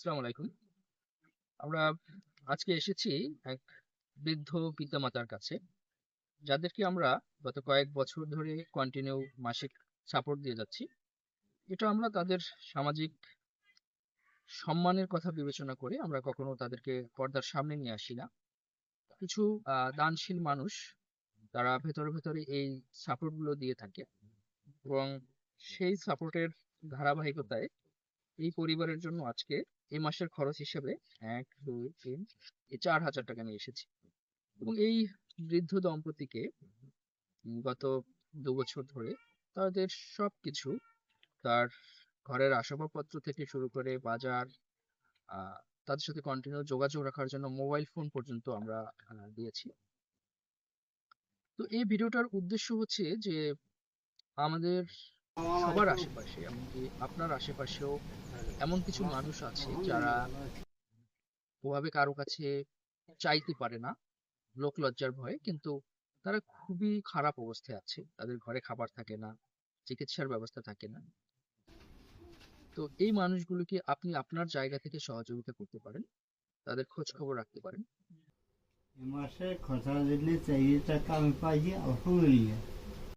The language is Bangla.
আসসালামু আলাইকুম। আমরা আজকে এসেছি এক বৃদ্ধ পিতামাতার কাছে, যাদেরকে আমরা গত কয়েক বছর ধরে কন্টিনিউ মাসিক সাপোর্ট দিয়ে যাচ্ছি। এটা আমরা তাদের সামাজিক সম্মানের কথা বিবেচনা করে আমরা কখনো তাদেরকে পর্দার সামনে নিয়ে আসি না। কিছু দানশীল মানুষ তারা ভেতরে ভেতরে এই সাপোর্ট গুলো দিয়ে থাকে, এবং সেই সাপোর্টের ধারাবাহিকতায় এই পরিবারের জন্য আজকে এই মাসের খরচ হিসেবে 1, 2, 3 এই 4,000 টাকা নিয়ে এসেছি। এবং এই বৃদ্ধ দম্পতিকে গত 2 বছর ধরে তাদের সবকিছু, তার ঘরের আসবাবপত্র থেকে শুরু করে বাজার, আহ তাদের সাথে কন্টিনিউ যোগাযোগ রাখার জন্য মোবাইল ফোন পর্যন্ত আমরা দিয়েছি। তো এই ভিডিওটার উদ্দেশ্য হচ্ছে যে আমাদের সবার আশেপাশে, এমনকি আপনার আশেপাশেও এমন কিছু মানুষ আছে যারা ওভাবে কারো কাছে চাইতে পারে না, লোক লজ্জার ভয়ে, কিন্তু তারা খুবই খারাপ অবস্থায় আছে। তাদের ঘরে খাবার থাকে না, চিকিৎসার ব্যবস্থা থাকে না। তো এই মানুষগুলোকে আপনি আপনার জায়গা থেকে সহযোগিতা করতে পারেন, তাদের খোঁজ খবর রাখতে পারেন। এ মাসে খরচা দিলে 4 টাকা আমি পাইছি, আলহামদুলিল্লাহ।